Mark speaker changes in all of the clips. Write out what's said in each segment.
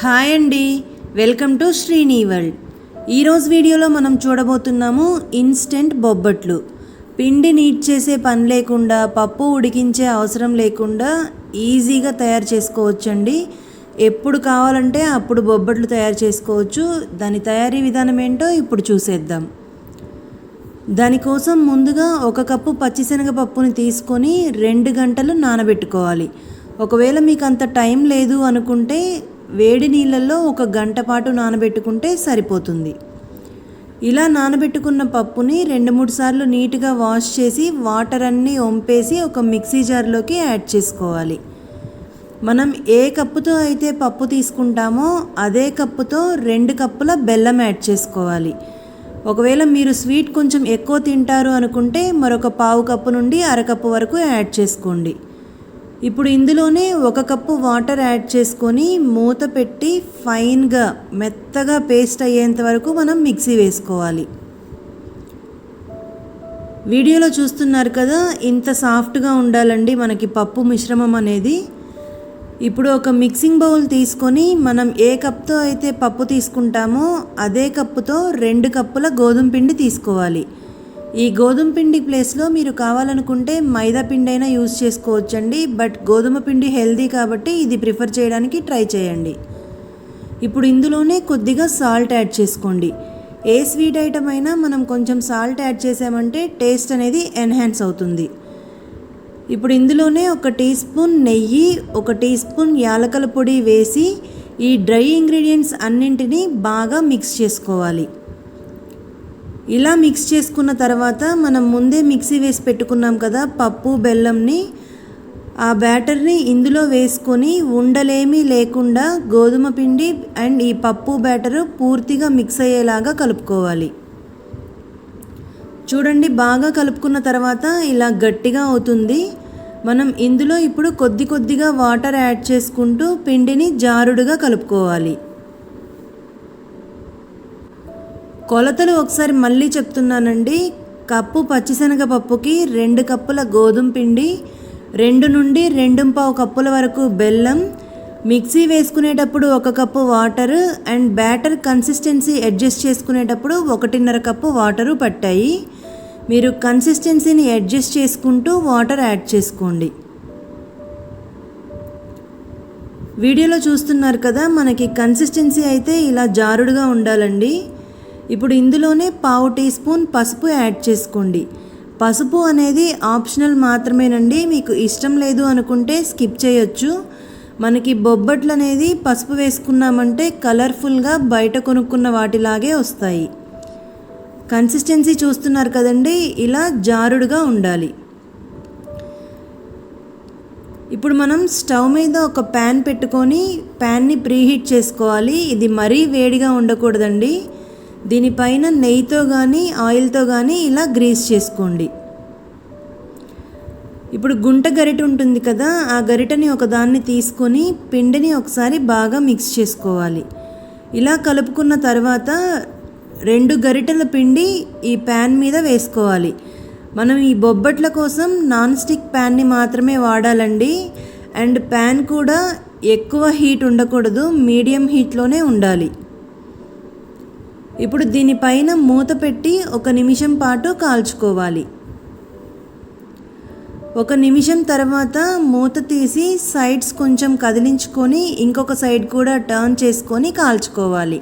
Speaker 1: Hi అండి, welcome to శ్రీనీ world. ఈరోజు వీడియోలో మనం చూడబోతున్నాము ఇన్స్టెంట్ బొబ్బట్లు. పిండి నీట్ చేసే పని లేకుండా, పప్పు ఉడికించే అవసరం లేకుండా ఈజీగా తయారు చేసుకోవచ్చండి. ఎప్పుడు కావాలంటే అప్పుడు బొబ్బట్లు తయారు చేసుకోవచ్చు. దాని తయారీ విధానం ఏంటో ఇప్పుడు చూసేద్దాం. దానికోసం ముందుగా 1 కప్పు పచ్చిశనగపప్పుని తీసుకొని 2 గంటలు నానబెట్టుకోవాలి. ఒకవేళ మీకు అంత టైం లేదు అనుకుంటే వేడి నీళ్ళల్లో 1 గంట పాటు నానబెట్టుకుంటే సరిపోతుంది. ఇలా నానబెట్టుకున్న పప్పుని 2-3 సార్లు నీట్గా వాష్ చేసి వాటర్ అన్నీ వంపేసి ఒక మిక్సీ జార్లోకి యాడ్ చేసుకోవాలి. మనం ఏ కప్పుతో అయితే పప్పు తీసుకుంటామో అదే కప్పుతో 2 కప్పుల బెల్లం యాడ్ చేసుకోవాలి. ఒకవేళ మీరు స్వీట్ కొంచెం ఎక్కువ తింటారు అనుకుంటే మరొక 1/2 కప్పు నుండి 1/2 కప్పు వరకు యాడ్ చేసుకోండి. ఇప్పుడు ఇందులోనే 1 కప్పు వాటర్ యాడ్ చేసుకొని మూత పెట్టి ఫైన్గా మెత్తగా పేస్ట్ అయ్యేంత వరకు మనం మిక్సీ వేసుకోవాలి. వీడియోలో చూస్తున్నారు కదా, ఇంత సాఫ్ట్గా ఉండాలండి మనకి పప్పు మిశ్రమం అనేది. ఇప్పుడు ఒక మిక్సింగ్ బౌల్ తీసుకొని మనం ఏ కప్తో అయితే పప్పు తీసుకుంటామో అదే కప్పుతో 2 కప్పుల గోధుమ పిండి తీసుకోవాలి. ఈ గోధుమ పిండి ప్లేస్లో మీరు కావాలనుకుంటే మైదా పిండి అయినా యూజ్ చేసుకోవచ్చండి. బట్ గోధుమ పిండి హెల్దీ కాబట్టి ఇది ప్రిఫర్ చేయడానికి ట్రై చేయండి. ఇప్పుడు ఇందులోనే కొద్దిగా సాల్ట్ యాడ్ చేసుకోండి. ఏ స్వీట్ ఐటమ్ అయినా మనం కొంచెం సాల్ట్ యాడ్ చేసామంటే టేస్ట్ అనేది ఎన్హాన్స్ అవుతుంది. ఇప్పుడు ఇందులోనే 1 టీ స్పూన్ నెయ్యి, 1 టీ స్పూన్ యాలకల పొడి వేసి ఈ డ్రై ఇంగ్రీడియంట్స్ అన్నింటినీ బాగా మిక్స్ చేసుకోవాలి. ఇలా మిక్స్ చేసుకున్న తర్వాత మనం ముందే మిక్సీ వేసి పెట్టుకున్నాం కదా పప్పు బెల్లంని, ఆ బ్యాటర్ని ఇందులో వేసుకొని ఉండలేమీ లేకుండా గోధుమ పిండి అండ్ ఈ పప్పు బ్యాటరు పూర్తిగా మిక్స్ అయ్యేలాగా కలుపుకోవాలి. చూడండి, బాగా కలుపుకున్న తర్వాత ఇలా గట్టిగా అవుతుంది. మనం ఇందులో ఇప్పుడు కొద్దిగా వాటర్ యాడ్ చేసుకుంటూ పిండిని జారుడుగా కలుపుకోవాలి. కొలతలు ఒకసారి మళ్ళీ చెప్తున్నానండి. కప్పు పచ్చిశనగపప్పుకి 2 కప్పుల గోధుమ పిండి, 2 నుండి 2.5 కప్పుల వరకు బెల్లం, మిక్సీ వేసుకునేటప్పుడు 1 cup water and batter consistency adjust చేసుకునేటప్పుడు 1.5 కప్పు వాటరు పట్టాయి. మీరు కన్సిస్టెన్సీని అడ్జస్ట్ చేసుకుంటూ వాటర్ యాడ్ చేసుకోండి. వీడియోలో చూస్తున్నారు కదా, మనకి కన్సిస్టెన్సీ అయితే ఇలా జారుడుగా ఉండాలండి. ఇప్పుడు ఇందులోనే 1/2 టీ స్పూన్ పసుపు యాడ్ చేసుకోండి. పసుపు అనేది ఆప్షనల్ మాత్రమేనండి, మీకు ఇష్టం లేదు అనుకుంటే స్కిప్ చేయొచ్చు. మనకి బొబ్బట్లు అనేది పసుపు వేసుకున్నామంటే కలర్ఫుల్గా బయట కొనుక్కున్న వాటిలాగే వస్తాయి. కన్సిస్టెన్సీ చూస్తున్నారు కదండి, ఇలా జారుడుగా ఉండాలి. ఇప్పుడు మనం స్టవ్ మీద ఒక ప్యాన్ పెట్టుకొని ప్యాన్ని ప్రీహీట్ చేసుకోవాలి. ఇది మరీ వేడిగా ఉండకూడదండి. దీనిపైన నెయ్యితో కానీ ఆయిల్తో కానీ ఇలా గ్రీస్ చేసుకోండి. ఇప్పుడు గుంట గరిట ఉంటుంది కదా, ఆ గరిటని ఒకదాన్ని తీసుకొని పిండిని ఒకసారి బాగా మిక్స్ చేసుకోవాలి. ఇలా కలుపుకున్న తర్వాత 2 గరిటెల పిండి ఈ ప్యాన్ మీద వేసుకోవాలి. మనం ఈ బొబ్బట్ల కోసం నాన్ స్టిక్ ప్యాన్ని మాత్రమే వాడాలండి. అండ్ ప్యాన్ కూడా ఎక్కువ హీట్ ఉండకూడదు, మీడియం హీట్లోనే ఉండాలి. ఇప్పుడు దీనిపైన మూత పెట్టి 1 నిమిషం పాటు కాల్చుకోవాలి. 1 నిమిషం తర్వాత మూత తీసి సైడ్స్ కొంచెం కదిలించుకొని ఇంకొక సైడ్ కూడా టర్న్ చేసుకొని కాల్చుకోవాలి.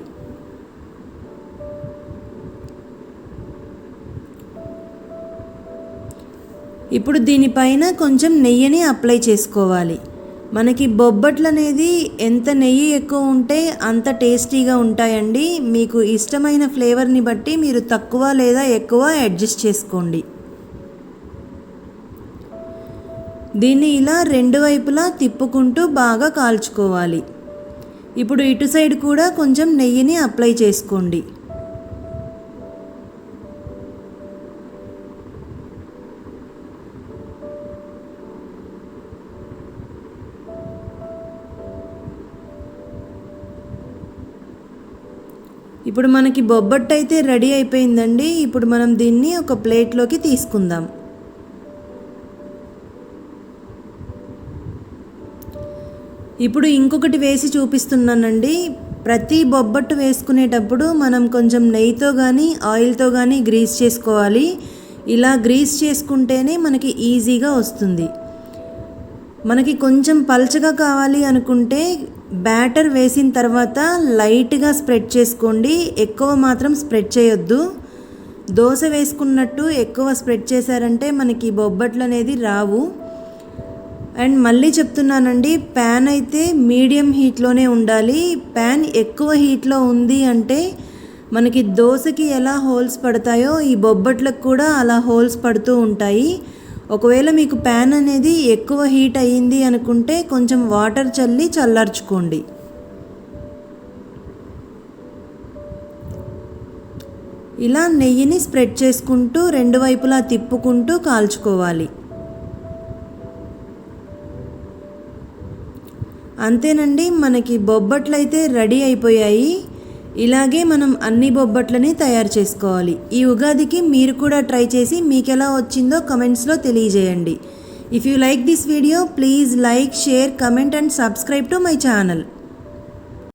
Speaker 1: ఇప్పుడు దీనిపైన కొంచెం నెయ్యిని అప్లై చేసుకోవాలి. మనకి బొబ్బట్లు అనేది ఎంత నెయ్యి ఎక్కువ ఉంటే అంత టేస్టీగా ఉంటాయండి. మీకు ఇష్టమైన ఫ్లేవర్ని బట్టి మీరు తక్కువ లేదా ఎక్కువ అడ్జస్ట్ చేసుకోండి. దీన్ని ఇలా 2 వైపులా తిప్పుకుంటూ బాగా కాల్చుకోవాలి. ఇప్పుడు ఇటు సైడ్ కూడా కొంచెం నెయ్యిని అప్లై చేసుకోండి. ఇప్పుడు మనకి బొబ్బట్టు అయితే రెడీ అయిపోయిందండి. ఇప్పుడు మనం దీన్ని ఒక ప్లేట్లోకి తీసుకుందాం. ఇప్పుడు ఇంకొకటి వేసి చూపిస్తున్నానండి. ప్రతి బొబ్బట్టు వేసుకునేటప్పుడు మనం కొంచెం నెయ్యితో కానీ ఆయిల్తో కానీ గ్రీస్ చేసుకోవాలి. ఇలా గ్రీస్ చేసుకుంటేనే మనకి ఈజీగా వస్తుంది. మనకి కొంచెం పల్చగా కావాలి అనుకుంటే బ్యాటర్ వేసిన తర్వాత లైట్గా స్ప్రెడ్ చేసుకోండి, ఎక్కువ మాత్రం స్ప్రెడ్ చేయొద్దు. దోశ వేసుకున్నట్టు ఎక్కువ స్ప్రెడ్ చేశారంటే మనకి బొబ్బట్లు అనేది రావు. అండ్ మళ్ళీ చెప్తున్నానండి, ప్యాన్ అయితే మీడియం హీట్లోనే ఉండాలి. ప్యాన్ ఎక్కువ హీట్లో ఉంది అంటే మనకి దోశకి ఎలా హోల్స్ పడతాయో ఈ బొబ్బట్లకు కూడా అలా హోల్స్ పడుతూ ఉంటాయి. ఒకవేళ మీకు ప్యాన్ అనేది ఎక్కువ హీట్ అయ్యింది అనుకుంటే కొంచెం వాటర్ చల్లి చల్లార్చుకోండి. ఇలా నెయ్యిని స్ప్రెడ్ చేసుకుంటూ రెండు వైపులా తిప్పుకుంటూ కాల్చుకోవాలి. అంతేనండి, మనకి బొబ్బట్లు అయితే రెడీ అయిపోయాయి. ఇలాగే మనం అన్ని బొబ్బట్లని తయారు చేసుకోవాలి. ఈ ఉగాదికి మీరు కూడా ట్రై చేసి మీకు ఎలా వచ్చిందో కమెంట్స్లో తెలియజేయండి. If you like this video please like, share, comment and subscribe to my channel.